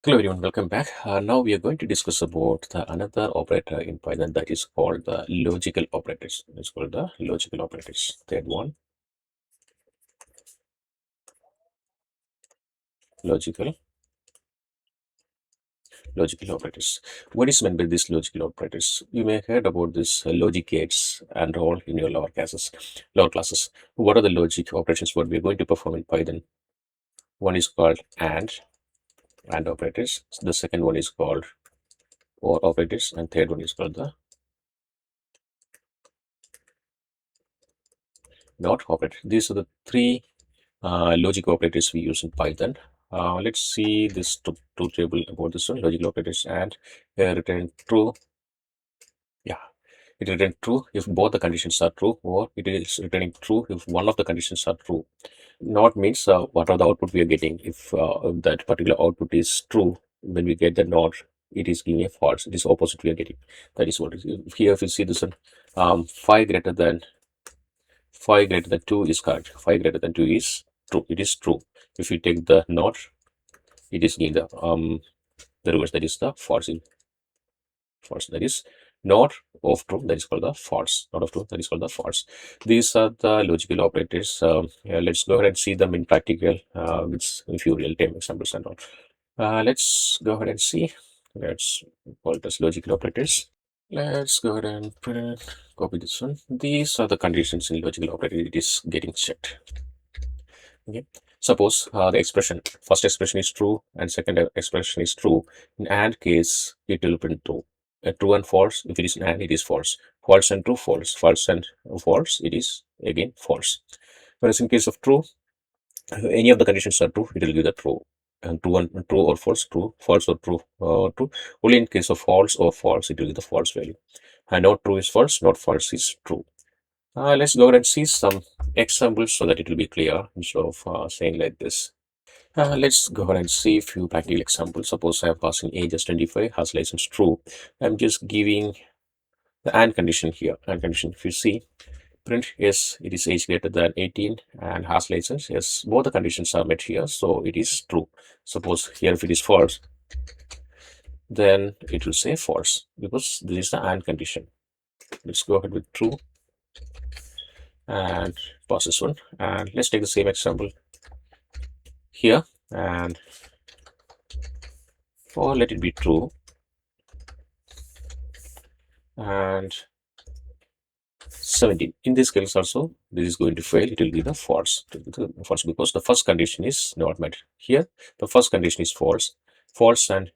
Hello everyone, welcome back. Now we are going to discuss about another operator in Python that is called the logical operators. It's called the logical operators. Third one, logical logical operators. What is meant by these logical operators? You may have heard about this logic gates and all in your lower classes. What are the logic operations? What we are going to perform in Python? One is called and operators. The second one is called or operators, and third one is called the not operator. These are the three logic operators we use in Python. Let's see this truth table about this one, logical operators, and return true. Yeah, it return true if both the conditions are true, or it is returning true if one of the conditions are true. Not means what are the output we are getting. If that particular output is true, when we get the not, it is giving a false. It is opposite we are getting. That is what it is. Here, if you see this one, 5 greater than 2 is correct. 5 greater than 2 is true. It is true. If you take the not, it is giving the reverse, that is the false, that is not of true, that is called the false, not of true, that is called the false. These are the logical operators. Yeah, let's go ahead and see them in practical with a few real-time examples and all. Let's go ahead and see. Let's call it as logical operators. Let's go ahead and copy this one. These are the conditions in logical operator it is getting checked. Okay. Suppose the first expression is true and second expression is true. In AND case, it will print true. True and false. If it is an AND, it is false. False and true, false. False and false, it is again false. Whereas in case of true, any of the conditions are true, it will give the true. And true or false, true, false or true, true. Only in case of false or false, it will give the false value. And not true is false, not false is true. Let's go ahead and see some examples so that it will be clear instead of saying like this. Let's go ahead and see a few practical examples. Suppose I am passing age as 25, has license true. I'm just giving the AND condition here. AND condition, if you see, print yes, it is age greater than 18 and has license. Yes, both the conditions are met here, so it is true. Suppose here if it is false, then it will say false because this is the AND condition. Let's go ahead with true and pass this one. And let's take the same example here and or let it be true and 17. In this case also, this is going to fail. It will be the false. False because the first condition is not met. Here, the first condition is false. False and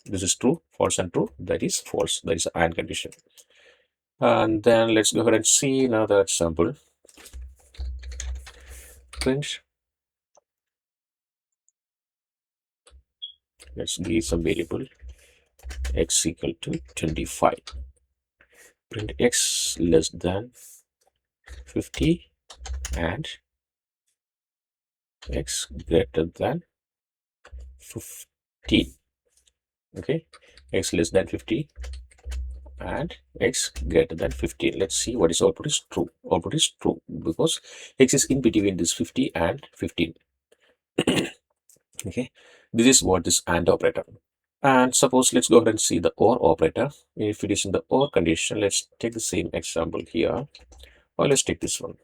this is true. False and true. That is false. That is AND condition. And then let's go ahead and see another example. Print. Let's give some variable x equal to 25. Print x less than 50 and x greater than 15. Okay, x less than 50 and x greater than 15. Let's see what is output is true. Output is true because x is in between this 50 and 15. Okay, this is what this AND operator. And suppose let's go ahead and see the OR operator. If it is in the OR condition, let's take the same example here, or let's take this one.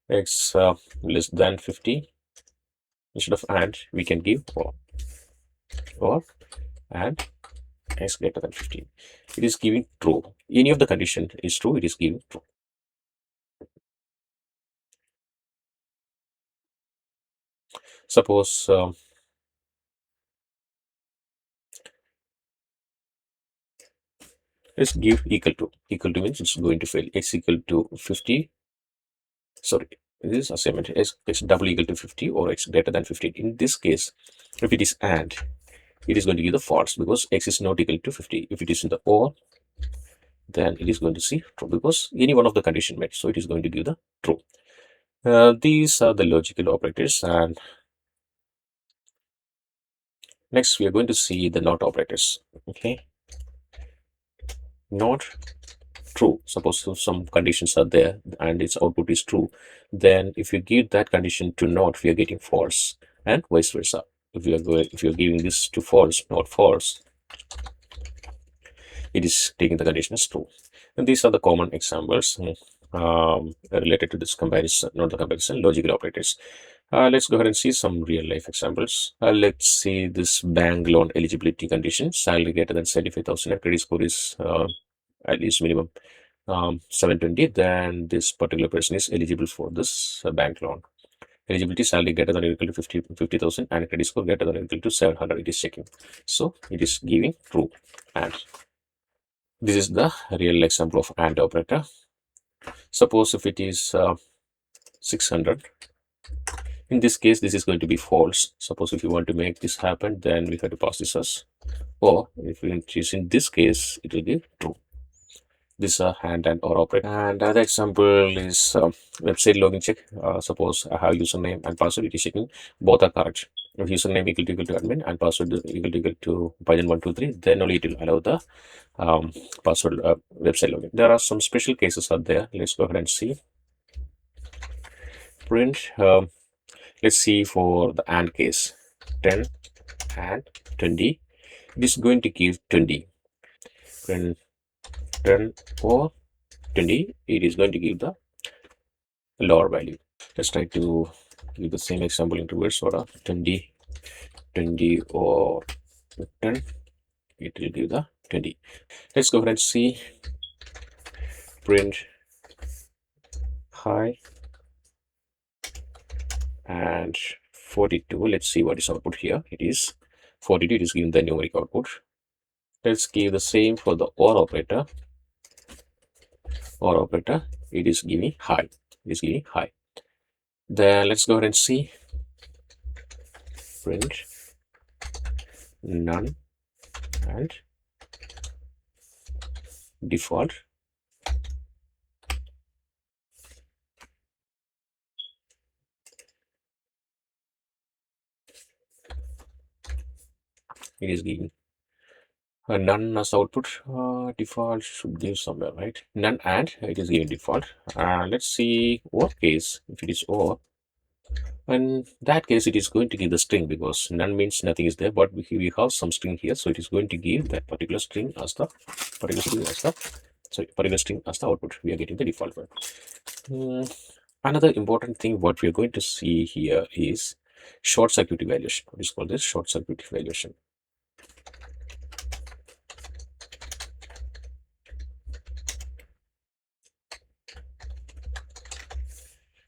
X less than 50. Instead of AND, we can give or and x greater than 15. It is giving true. Any of the condition is true, it is giving true. Suppose let's give equal to. Equal to means it's going to fail. X equal to 50. Sorry, this is assignment. X double equal to 50 or x greater than 15. In this case, if it is AND, it is going to give the false because x is not equal to 50. If it is in the OR, then it is going to see true because any one of the condition met. So it is going to give the true. These are the logical operators, and next we are going to see the not operators. Okay, not true. Suppose some conditions are there and its output is true, then if you give that condition to not, we are getting false and vice versa. if you're giving this to false, not false, it is taking the condition as true. And these are the common examples related to this comparison, not the comparison, logical operators. Let's go ahead and see some real life examples. Let's see this bank loan eligibility condition: salary greater than 75,000 and credit score is at least minimum 720. Then this particular person is eligible for this bank loan. Eligibility: salary greater than or equal to 50,000 and credit score greater than or equal to 700. It is checking. So it is giving true. And this is the real example of AND operator. Suppose if it is 600, in this case this is going to be false. Suppose if you want to make this happen, then we have to pass this as, or if it is in this case, it will be true. This is a and or operator. And other example is website login check. Suppose I have username and password, it is checking both are correct. If username equal to admin and password equal to Python123, then only it will allow the password website login. There are some special cases out there. Let's go ahead and see. Print. Let's see for the AND case. 10 and 20. It is going to give 20. Print 10 or 20. It is going to give the lower value. Let's try to give the same example in reverse order. 20, 20 or 10. It will give the 20. Let's go ahead and see. Print high and 42. Let's see what is output here. It is 42. It is giving the numeric output. Let's give the same for the OR operator. OR operator, it is giving high. It is giving high. Then let's go ahead and see. Print none and default. It is giving none as output. Default should give somewhere, right? None and it is giving default. Let's see OR case. If it is OR, in that case, it is going to give the string because none means nothing is there, but we have some string here, so it is going to give that particular string as the particular string as the output. We are getting the default one. Another important thing what we are going to see here is short circuit evaluation. What is called this short circuit evaluation.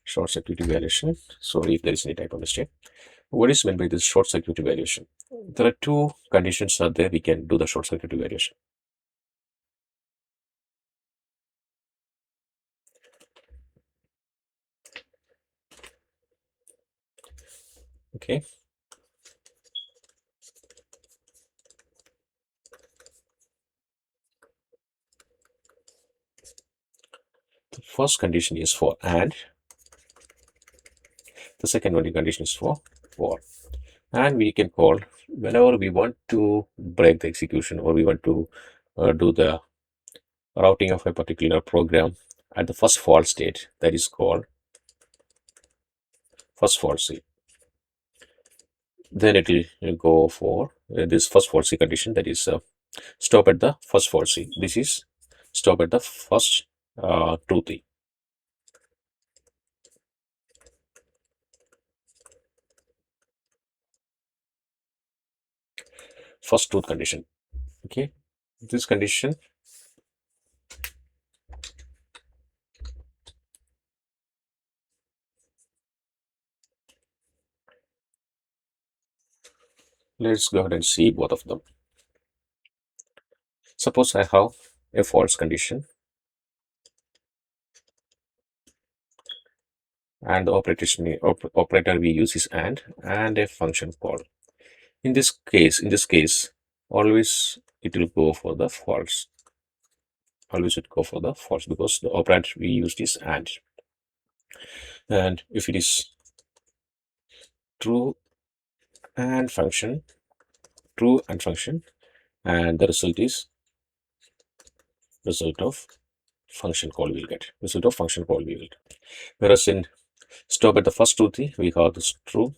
Short circuit evaluation. Sorry if there is any type of mistake. What is meant by this short circuit evaluation? There are two conditions are there. We can do the short circuit evaluation. Okay. The first condition is for AND. The second one condition is for OR. And we can call whenever we want to break the execution or we want to do the routing of a particular program at the first fault state, that is called first Falsy. Then it will go for this first Falsy condition, that is stop at the first Falsy. This is stop at the first Truthy. First truth condition. Okay, this condition let's go ahead and see both of them. Suppose I have a false condition and the operator we use is and a function call. In this case, always it will go for the false. Always it go for the false because the operator we used is and. And if it is true and function, and the result is result of function call we will get. Result of function call we will get. Whereas in stop at the first Truthy, we have this true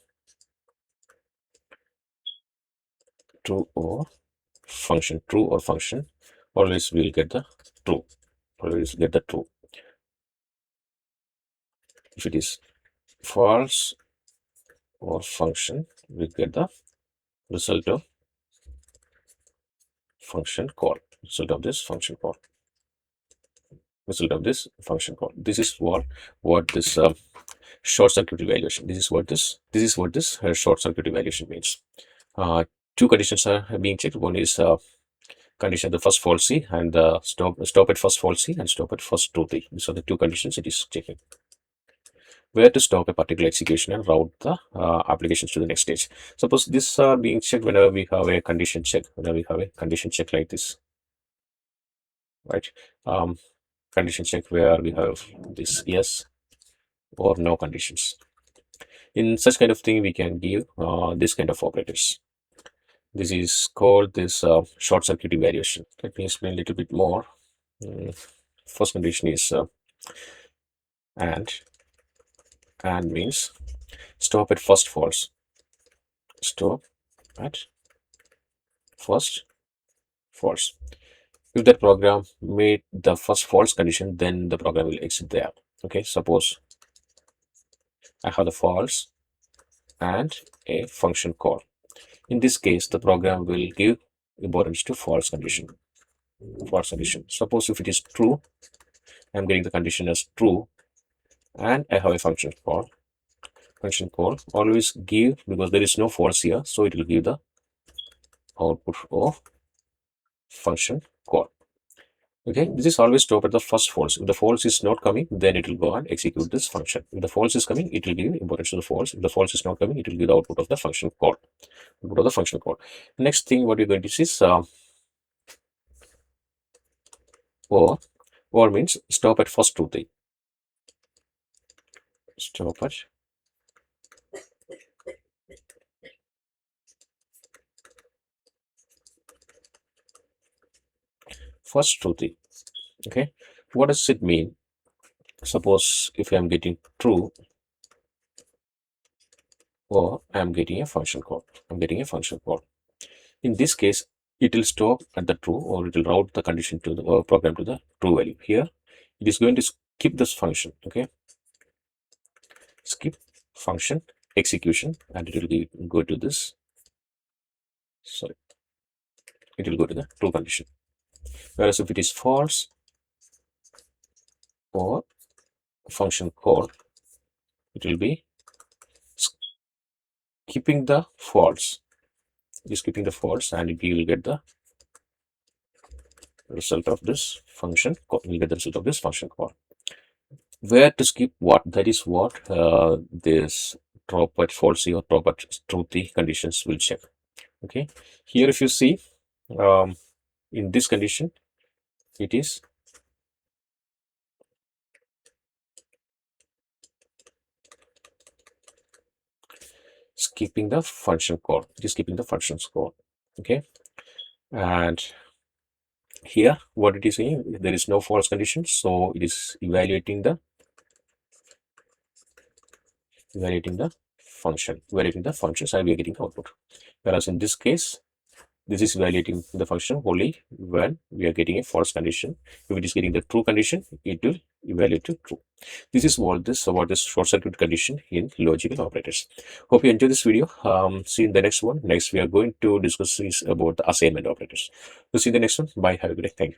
true or function, always we'll get the true. Always get the true. If it is false or function, we get the result of function call. Result of this function call. Result of this function call. This is what this short circuit evaluation. This is what this short circuit evaluation means. Two conditions are being checked. One is condition the first falsy and stop at first falsy and stop at first truthy. These are the two conditions it is checking. Where to stop a particular execution and route the applications to the next stage. Suppose this are being checked whenever we have a condition check. Whenever we have a condition check like this, right? Condition check where we have this yes or no conditions. In such kind of thing, we can give this kind of operators. This is called this short circuit evaluation. Let me explain a little bit more. First condition is and means stop at first false. Stop at first false. If that program made the first false condition, then the program will exit there. Okay, suppose I have the false and a function call. In this case, the program will give importance to false condition. False condition. Suppose if it is true, I'm getting the condition as true, and I have a function call. Function call always give, because there is no false here, so it will give the output of function call. Okay, this is always stop at the first false. If the false is not coming, then it will go and execute this function. If the false is coming, it will give importance to the false. If the false is not coming, it will give the output of the function call. Output of the function call. Next thing, what you're going to see is or means stop at first truthy. Stop at first truthy. Okay, what does it mean? Suppose if I'm getting true or I'm getting a function call. In this case, it will stop at the true, or it will route the condition to the program to the true value. Here, it is going to skip this function. Okay, skip function execution, and it will go to this. Sorry, it will go to the true condition. Whereas if it is false or function call, it will be skipping the false. It is skipping the false, and it will get the result of this function call. We'll get the result of this function call. Where to skip what? That is what this drop at falsy or drop at truthy conditions will check. Okay, here if you see in this condition, it is skipping the function call. It is skipping the functions call. Okay, and here what it is saying, there is no false condition, so it is evaluating the functions, and we are getting output. Whereas in this case, this is evaluating the function only when we are getting a false condition. If it is getting the true condition, it will evaluate to true. This is what this short circuit condition in logical operators. Hope you enjoy this video. See you in the next one. Next, we are going to discuss about the assignment operators. We'll see you in the next one. Bye. Have a good day. Thank you.